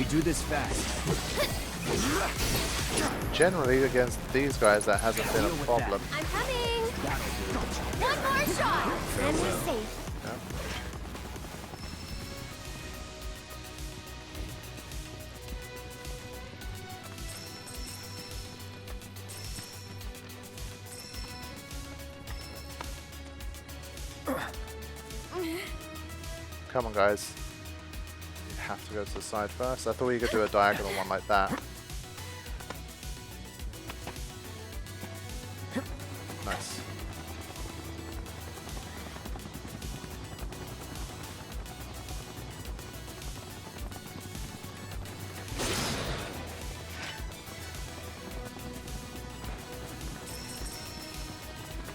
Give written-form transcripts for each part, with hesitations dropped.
We do this fast. Generally, against these guys, that hasn't been a problem. I'm coming! One more shot! And we're safe. Yeah. Come on, guys. You have to go to the side first. I thought you could do a diagonal one like that. Nice.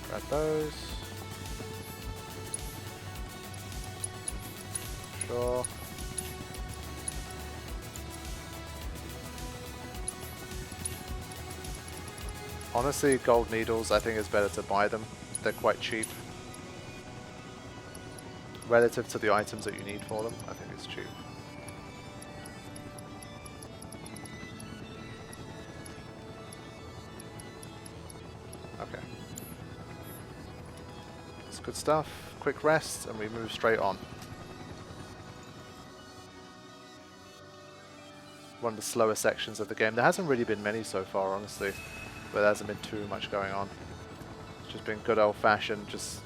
Grab those. Sure. Honestly, gold needles, I think it's better to buy them. They're quite cheap. Relative to the items that you need for them, I think it's cheap. Okay. That's good stuff. Quick rest, and we move straight on. One of the slower sections of the game. There hasn't really been many so far, honestly. But there hasn't been too much going on. It's just been good old-fashioned, just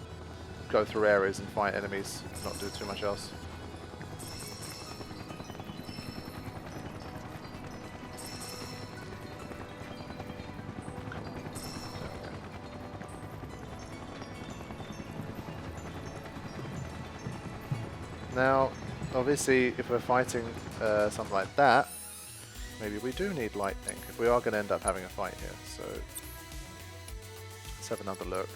go through areas and fight enemies, not do too much else. Now, obviously, if we're fighting something like that, maybe we do need lightning, if we are going to end up having a fight here. So, let's have another look.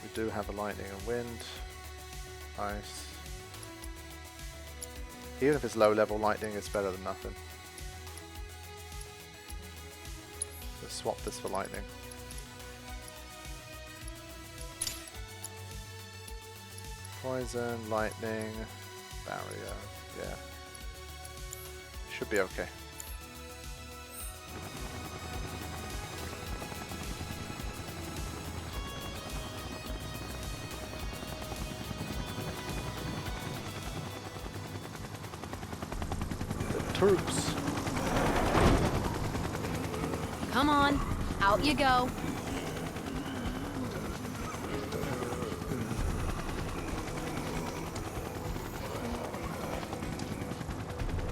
We do have a lightning and wind, ice. Even if it's low level lightning, it's better than nothing. Let's swap this for lightning. Poison, lightning, barrier, yeah. Should be okay. The Turks. Come on, out you go.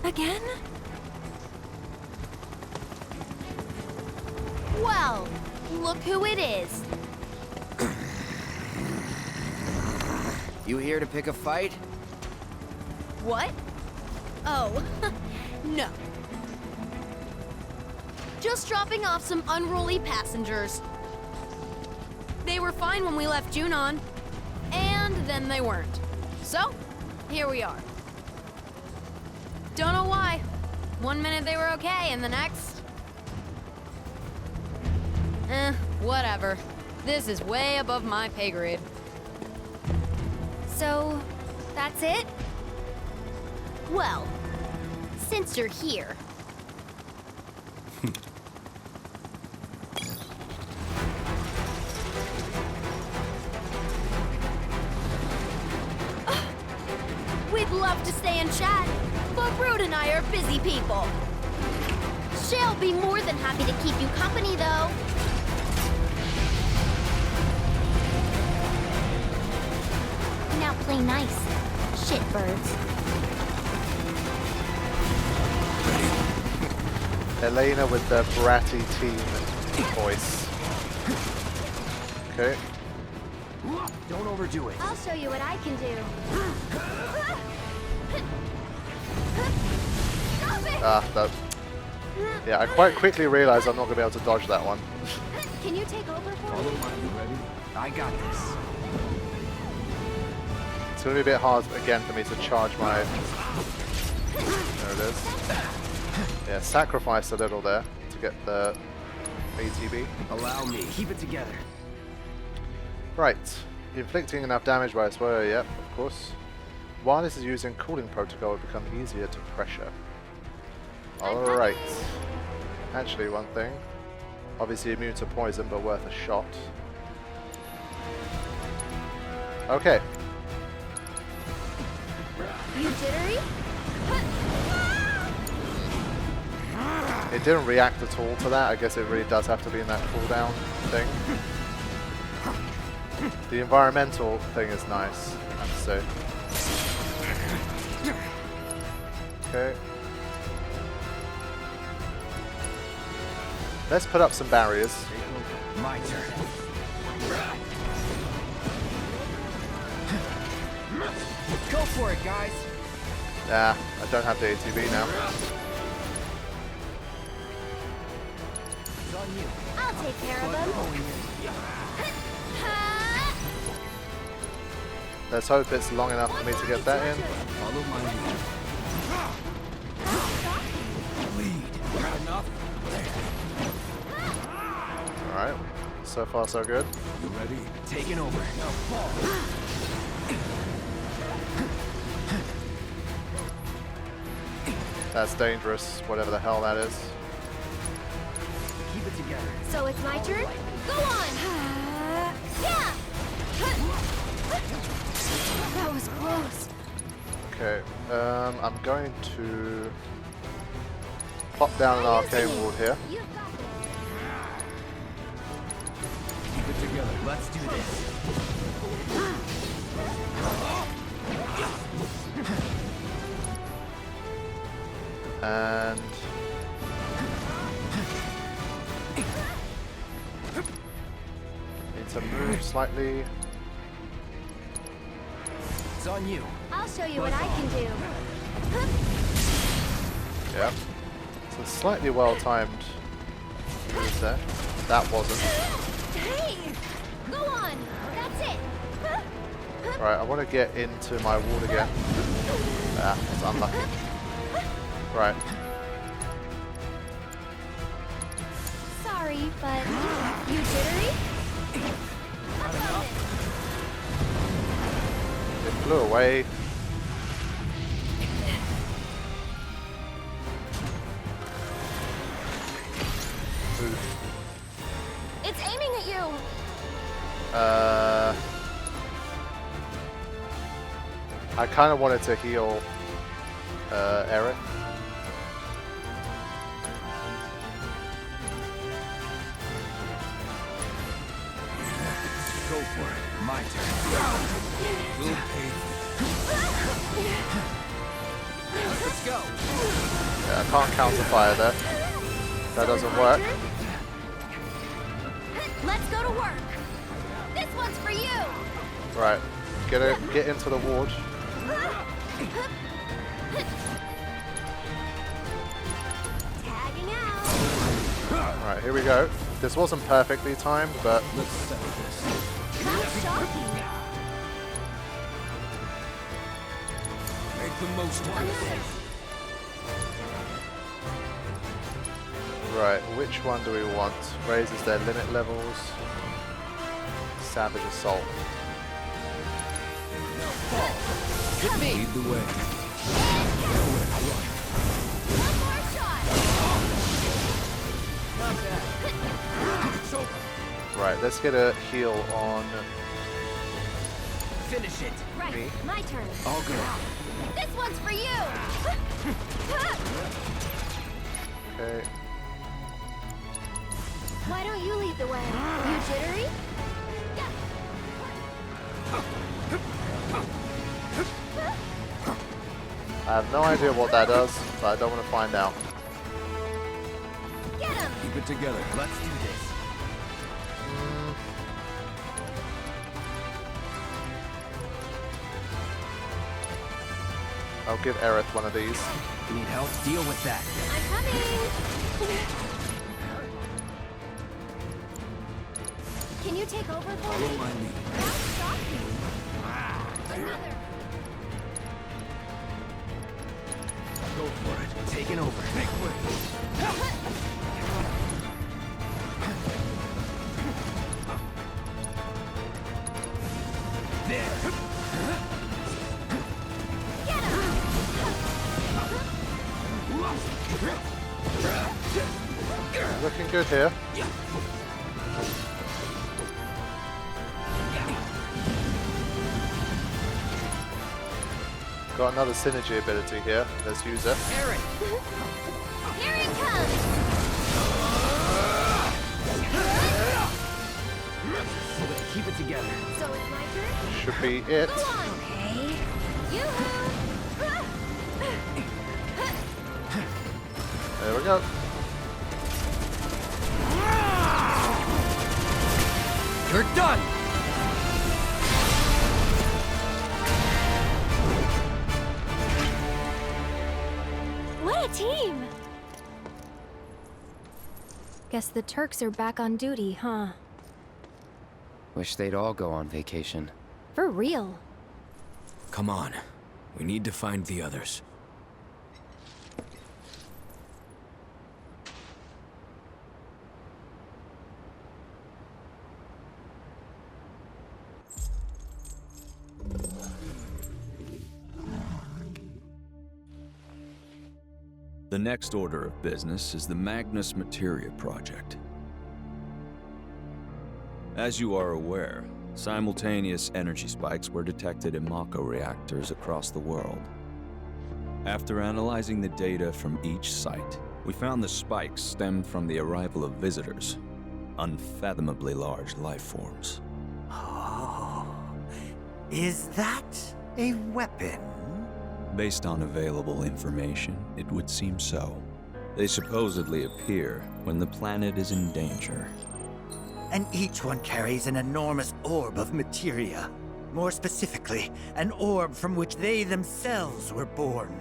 Again? Well, look who it is. You here to pick a fight? What? Oh, no. Just dropping off some unruly passengers. They were fine when we left Junon, and then they weren't. So, here we are. Don't know why. One minute they were okay, and the next... whatever. This is way above my pay grade. So, that's it? Well, since you're here... We'd love to stay and chat, but Brood and I are busy people. She'll be more than happy to keep you company, though. Now play nice, shitbirds. Elena with the bratty team voice. Okay. Don't overdo it. I'll show you what I can do. That. Yeah, I quite quickly realized I'm not going to be able to dodge that one. Can you take over for me? You ready? I got this. It's going to be a bit hard again for me to charge my... There it is. Yeah, sacrifice a little there to get the ATB. Allow me. Keep it together. Right. Inflicting enough damage by a spoiler, yep, of course. While this is using cooling protocol, it will become easier to pressure. Alright. Actually, one thing. Obviously immune to poison, but worth a shot. Okay. You jittery? It didn't react at all to that. I guess it really does have to be in that cooldown thing. The environmental thing is nice, I have to say. Okay. Let's put up some barriers. My turn. Go for it, guys. Nah, I don't have the ATV now. It's on you. I'll take care of them. Let's hope it's long enough for me to get that in. Follow my lead. Got enough? Alright, so far so good. You ready? Taking over. Now fall. That's dangerous, whatever the hell that is. Keep it together. So it's my turn? Go on! Yeah! That was close. Okay, I'm going to pop down an arcane ward here. You've got this. Keep it together. Let's do this. And need to move slightly. It's on you. I'll show you what I can do. Yep. So slightly well timed move there. That wasn't. Hey! Go on! That's it! Right, I want to get into my ward again. Ah, it's unlucky. Right. Sorry, but you jittery? It flew away. Oof. It's aiming at you! I kind of wanted to heal Aerith. Go for it. My turn. We'll pay. Let's go. Yeah, I can't counter fire there. That doesn't work. Let's go to work! This one's for you! Right. Get into the ward. Tagging out! Right, here we go. This wasn't perfectly timed, but Let's settle this. That's shocking! Make the most of it. right, which one do we want? Raises their limit levels. Savage Assault. Hit me. Lead the way. One more shot! Not bad. It's over. Right, let's get a heal on Finish it. Right, me. my turn. All good. This one's for you! Okay. Why don't you lead the way? You jittery? I have no idea what that does, but I don't want to find out. Get him! Keep it together. Let's do this. I'll give Aerith one of these. You need help? Deal with that. I'm coming! Can you take over for Follow me? my lead. That's shocking. Another. Go for it. Taking over. Make way. There. Get him! Looking good here. Got another synergy ability here. Let's use it. Aerith! Here it comes! Keep it together. So it's my turn? Should be it. Go on! Okay. Yoo-hoo! There we go. You're done! What a team! Guess the Turks are back on duty, huh? Wish they'd all go on vacation. For real. Come on. We need to find the others. The next order of business is the Magnus Materia Project. As you are aware, simultaneous energy spikes were detected in Mako reactors across the world. After analyzing the data from each site, we found the spikes stemmed from the arrival of visitors, unfathomably large life forms. Oh, is that a weapon? Based on available information, it would seem so. They supposedly appear when the planet is in danger. And each one carries an enormous orb of materia. More specifically, an orb from which they themselves were born.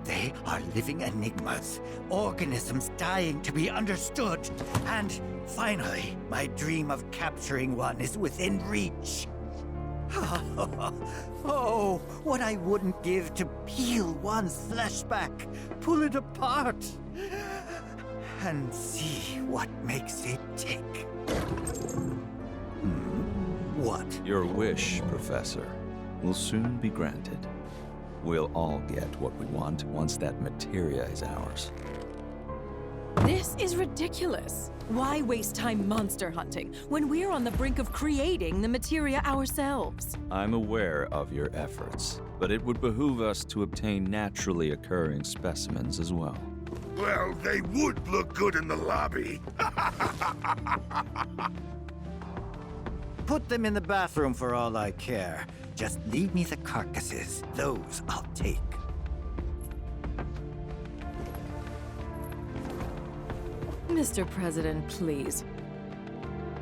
They are living enigmas, organisms dying to be understood. And finally, my dream of capturing one is within reach. Oh, what I wouldn't give to peel one's flesh back, pull it apart, and see what makes it tick. What? Your wish, Professor, will soon be granted. We'll all get what we want once that materia is ours. This is ridiculous. Why waste time monster hunting when we're on the brink of creating the materia ourselves? I'm aware of your efforts, but it would behoove us to obtain naturally occurring specimens as well. Well, they would look good in the lobby. Put them in the bathroom for all I care. Just leave me the carcasses. Those I'll take. Mr. President, please.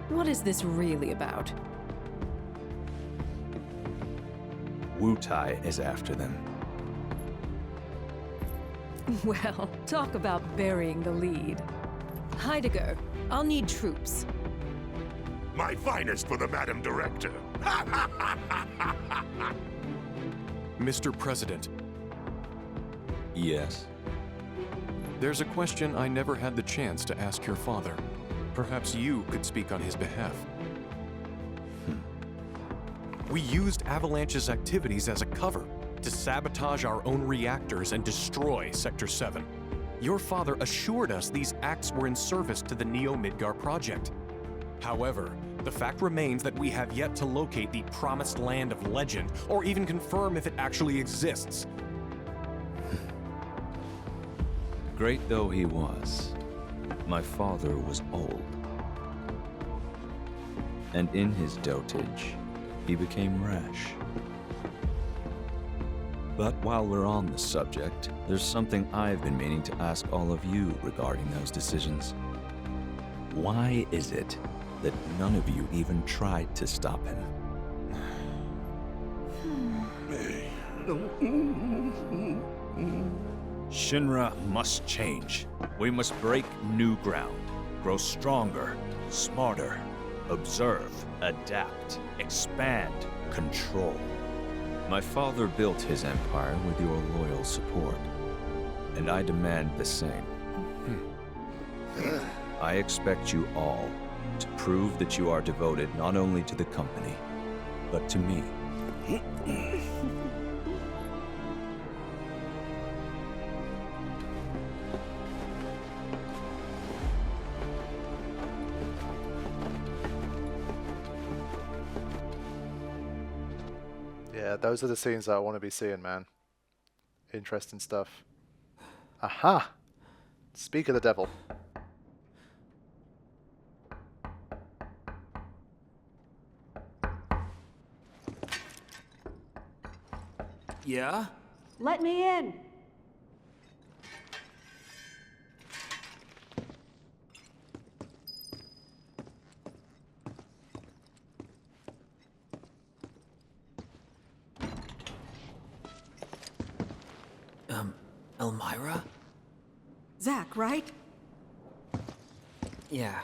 What is this really about? Wutai is after them. Well, talk about burying the lead. Heidegger, I'll need troops. My finest for the Madam Director. Mr. President, Yes? there's a question I never had the chance to ask your father. Perhaps you could speak on his behalf. We used Avalanche's activities as a cover to sabotage our own reactors and destroy Sector 7. Your father assured us these acts were in service to the Neo-Midgar project. However, the fact remains that we have yet to locate the promised land of legend, or even confirm if it actually exists. Great though he was, my father was old. And in his dotage, he became rash. But while we're on the subject, there's something I've been meaning to ask all of you regarding those decisions. Why is it that none of you even tried to stop him? Shinra must change. We must break new ground, grow stronger, smarter, observe, adapt, expand, control. My father built his empire with your loyal support, and I demand the same. I expect you all to prove that you are devoted not only to the company, but to me. Yeah, those are the scenes that I want to be seeing, man. Interesting stuff. Aha! Speak of the devil. Yeah? Let me in. Elmyra? Zack, right? Yeah.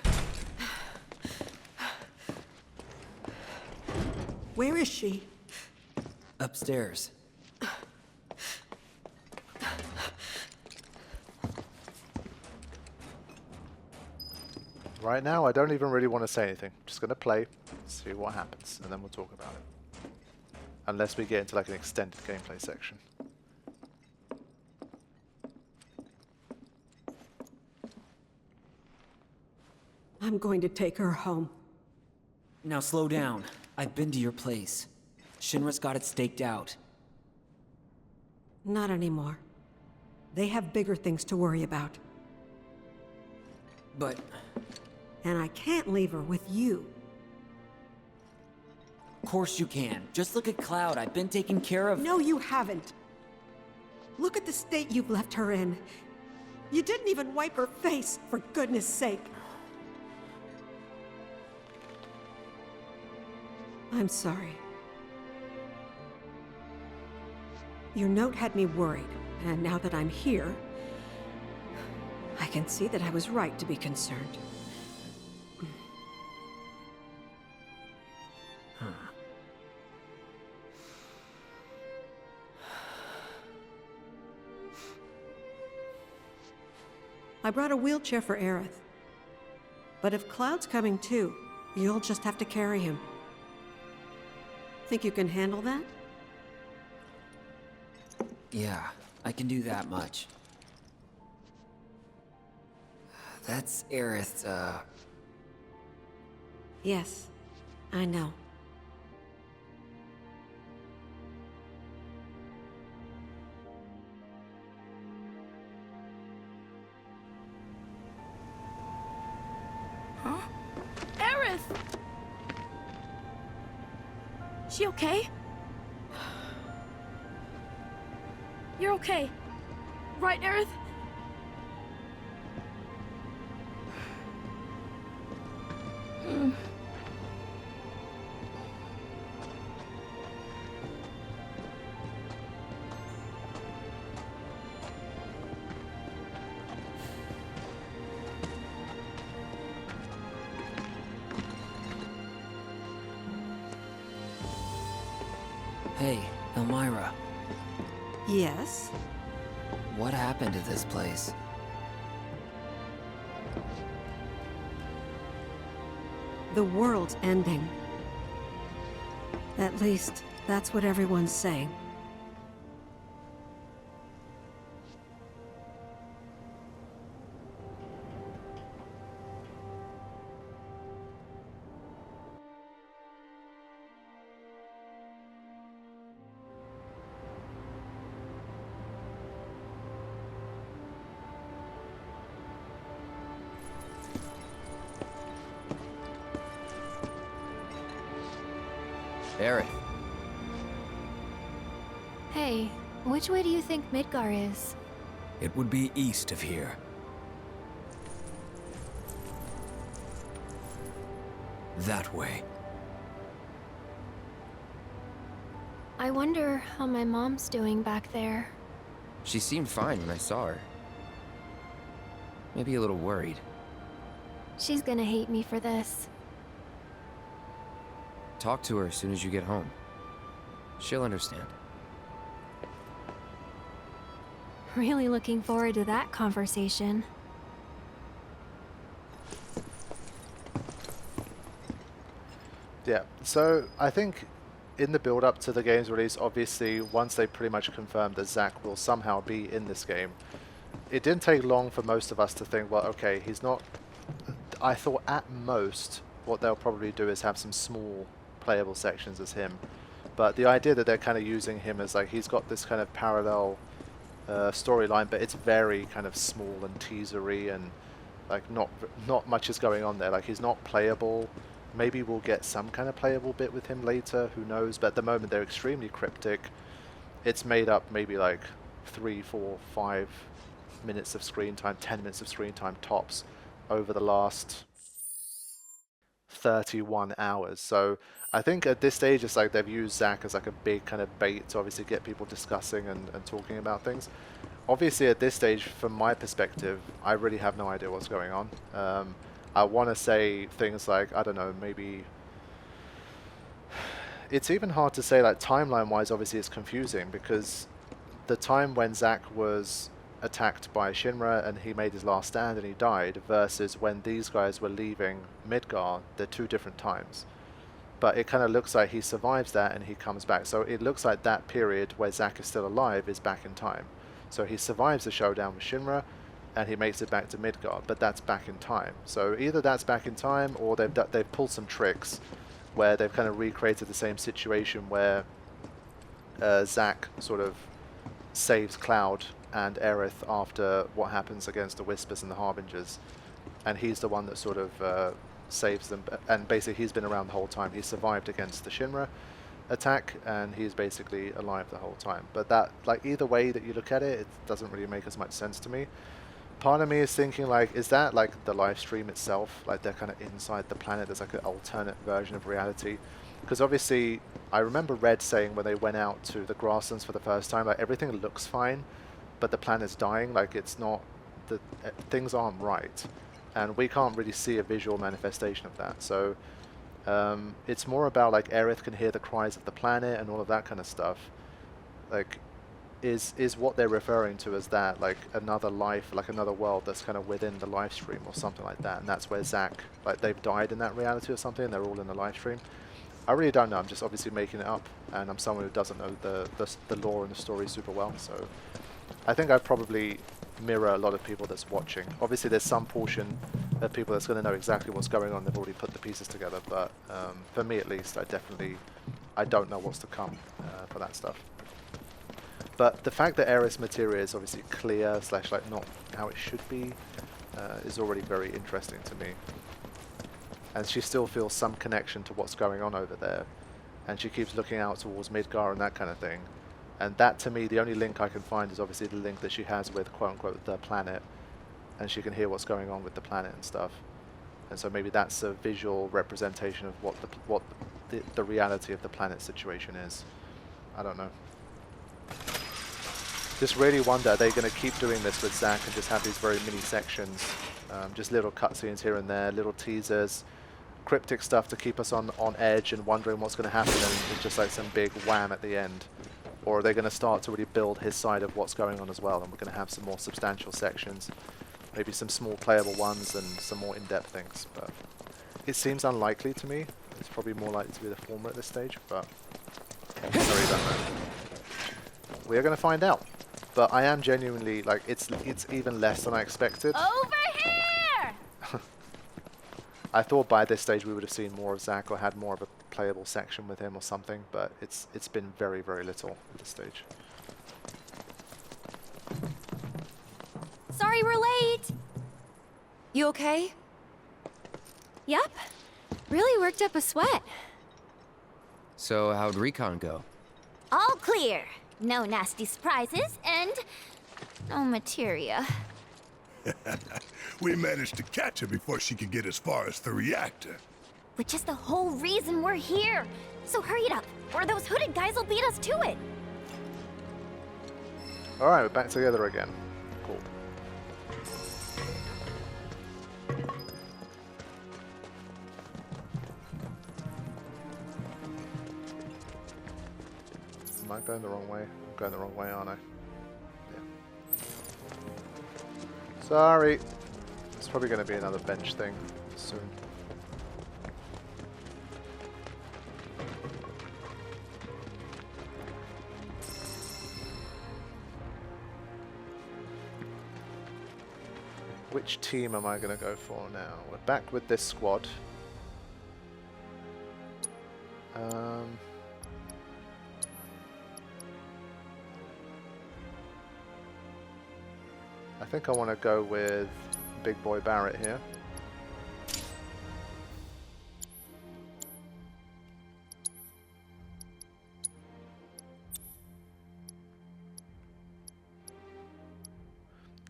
Where is she? Upstairs. Right now, I don't even really want to say anything. Just going to play, see what happens, and then we'll talk about it. Unless we get into like an extended gameplay section. I'm going to take her home. Now slow down. I've been to your place. Shinra's got it staked out. Not anymore. They have bigger things to worry about. But... And I can't leave her with you. Of course you can. Just look at Cloud. I've been taking care of... No, you haven't. Look at the state you've left her in. You didn't even wipe her face, for goodness sake. I'm sorry. Your note had me worried, and now that I'm here, I can see that I was right to be concerned. I brought a wheelchair for Aerith. But if Cloud's coming too, you'll just have to carry him. Think you can handle that? Yeah, I can do that much. That's Aerith, Yes, I know. Huh? Aerith! She okay? You're okay. Right, Aerith? Hey, Elmyra. Yes? What happened to this place? The world's ending. At least, that's what everyone's saying. Aerith. Hey, which way do you think Midgar is? It would be east of here. That way. I wonder how my mom's doing back there. She seemed fine when I saw her. Maybe a little worried. She's gonna hate me for this. Talk to her as soon as you get home. She'll understand. Really looking forward to that conversation. Yeah, so I think in the build-up to the game's release, obviously, once they pretty much confirmed that Zack will somehow be in this game, it didn't take long for most of us to think, well, okay, he's not... I thought at most what they'll probably do is have some small playable sections as him, But the idea that they're kind of using him as like he's got this kind of parallel storyline, but it's very kind of small and teasery, and like not much is going on there. Like he's not playable. Maybe we'll get some kind of playable bit with him later, who knows, but at the moment they're extremely cryptic. It's made up maybe like 3, 4, 5 minutes of screen time, 10 minutes of screen time tops over the last 31 hours. So I think at this stage it's like they've used Zack as like a big kind of bait to obviously get people discussing and talking about things. Obviously at this stage, from my perspective, I really have no idea what's going on. I want to say things like, I don't know, maybe... It's even hard to say, like, timeline-wise, obviously it's confusing, because the time when Zack was attacked by Shinra and he made his last stand and he died, versus when these guys were leaving Midgar, they're 2 different times. But it kind of looks like he survives that and he comes back. So it looks like that period where Zack is still alive is back in time. So he survives the showdown with Shinra, and he makes it back to Midgard, but that's back in time. So either that's back in time, or they've pulled some tricks where they've kind of recreated the same situation where Zack sort of saves Cloud and Aerith after what happens against the Whispers and the Harbingers, and he's the one that sort of saves them, and basically he's been around the whole time. He survived against the Shinra attack, and he's basically alive the whole time. But that, like, either way that you look at it, it doesn't really make as much sense to me. Part of me is thinking, like, is that like the live stream itself? Like they're kind of inside the planet, there's like an alternate version of reality? Because obviously, I remember Red saying when they went out to the grasslands for the first time, like everything looks fine, but the planet's dying, like it's not, things aren't right. And we can't really see a visual manifestation of that. So it's more about like Aerith can hear the cries of the planet and all of that kind of stuff. Like, is what they're referring to as that, like another life, like another world that's kind of within the live stream or something like that, and that's where Zack, like they've died in that reality or something, and they're all in the live stream. I really don't know, I'm just obviously making it up, and I'm someone who doesn't know the lore and the story super well, so I think I probably mirror a lot of people that's watching. Obviously there's some portion of people that's going to know exactly what's going on, they've already put the pieces together, but for me at least, I don't know what's to come for that stuff. But the fact that Aerith's materia is obviously clear / like not how it should be is already very interesting to me. And she still feels some connection to what's going on over there. And she keeps looking out towards Midgar and that kind of thing. And that, to me, the only link I can find is obviously the link that she has with, quote-unquote, the planet. And she can hear what's going on with the planet and stuff. And so maybe that's a visual representation of what the reality of the planet situation is. I don't know. Just really wonder, are they going to keep doing this with Zack and just have these very mini sections, just little cutscenes here and there, little teasers, cryptic stuff to keep us on edge and wondering what's going to happen, and it's just like some big wham at the end? Or are they going to start to really build his side of what's going on as well, and we're going to have some more substantial sections, maybe some small playable ones and some more in-depth things? But it seems unlikely to me. It's probably more likely to be the former at this stage, but I really don't know. We're going to find out. But I am genuinely, like, it's even less than I expected. Over here! I thought by this stage we would have seen more of Zack or had more of a playable section with him or something, but it's been very, very little at this stage. Sorry we're late! You okay? Yep. Really worked up a sweat. So how'd recon go? All clear. No nasty surprises, and no materia. We managed to catch her before she could get as far as the reactor. Which is the whole reason we're here. So hurry it up, or those hooded guys will beat us to it. Alright, we're back together again. Cool. Am I going the wrong way? I'm going the wrong way, aren't I? Yeah. Sorry. It's probably going to be another bench thing soon. Which team am I going to go for now? We're back with this squad. I think I want to go with Big Boy Barrett here.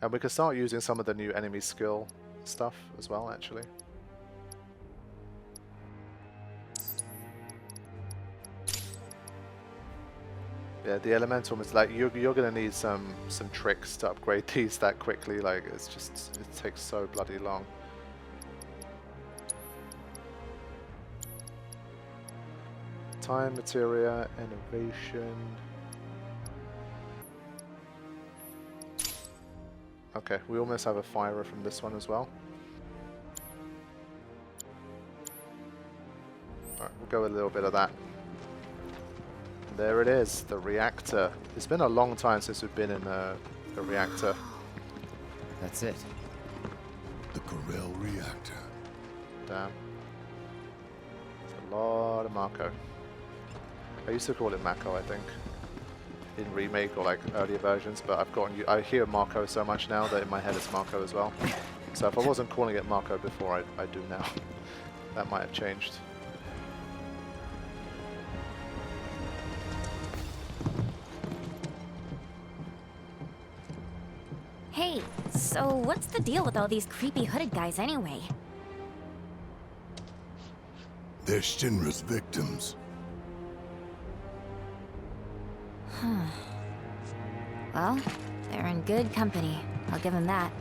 And we can start using some of the new enemy skill stuff as well, actually. Yeah, the elemental is like you're gonna need some tricks to upgrade these that quickly. Like it's just it takes so bloody long. Time, materia, innovation. Okay, we almost have a firer from this one as well. Alright, we'll go with a little bit of that. There it is, the reactor. It's been a long time since we've been in a reactor. That's it. The Corel reactor. Damn. It's a lot of Marco. I used to call it Mako, I think, in Remake or like earlier versions, but I hear Marco so much now that in my head it's Marco as well. So if I wasn't calling it Marco before, I do now. That might have changed. Hey, so what's the deal with all these creepy hooded guys anyway? They're Shinra's victims. Well, they're in good company. I'll give them that.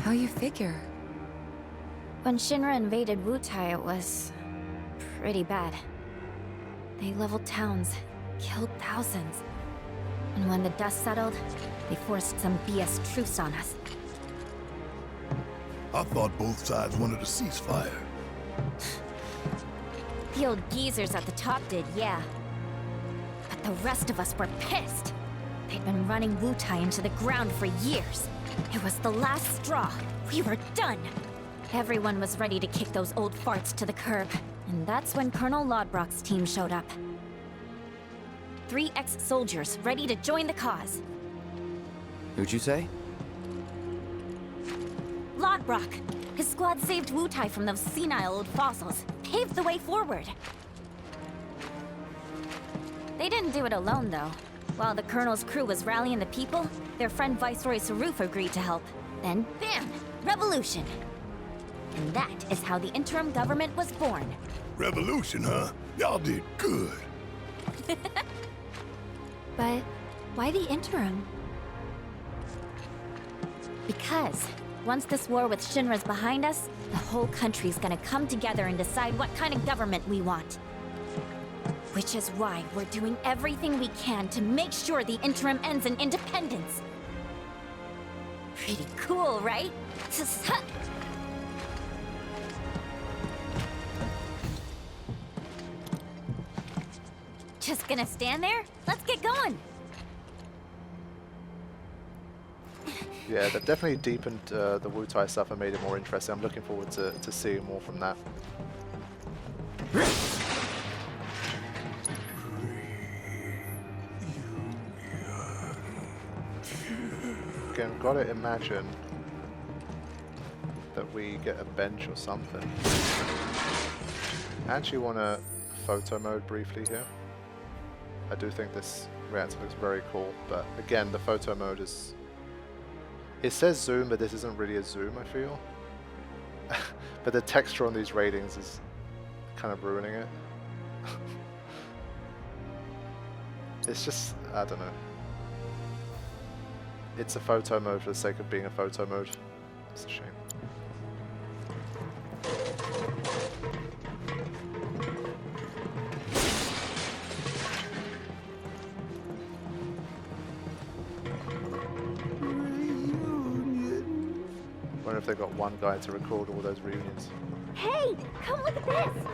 How you figure? When Shinra invaded Wutai, it was pretty bad. They leveled towns, killed thousands. And when the dust settled, they forced some BS truce on us. I thought both sides wanted a ceasefire. The old geezers at the top did, yeah. But the rest of us were pissed. They'd been running Wutai into the ground for years. It was the last straw. We were done. Everyone was ready to kick those old farts to the curb. And that's when Colonel Lodbrok's team showed up. 3 ex-soldiers ready to join the cause. Who'd you say? Lodbrok. His squad saved Wutai from those senile old fossils. Paved the way forward. They didn't do it alone, though. While the Colonel's crew was rallying the people, their friend Viceroy Saruf agreed to help. Then, bam! Revolution! And that is how the interim government was born. Revolution, huh? Y'all did good. But why the interim? Because once this war with Shinra's behind us, the whole country's gonna come together and decide what kind of government we want. Which is why we're doing everything we can to make sure the interim ends in independence. Pretty cool, right? Just gonna stand there? Let's get going! Yeah, they've definitely deepened the Wutai stuff and made it more interesting. I'm looking forward to seeing more from that. Again, gotta imagine that we get a bench or something. I actually want to photo mode briefly here. I do think this reactor looks very cool, but again, the photo mode is... It says zoom, but this isn't really a zoom, I feel. But the texture on these ratings is kind of ruining it. It's just, I don't know. It's a photo mode for the sake of being a photo mode. It's a shame. I wonder if they've got one guy to record all those reunions. Hey, come look at this!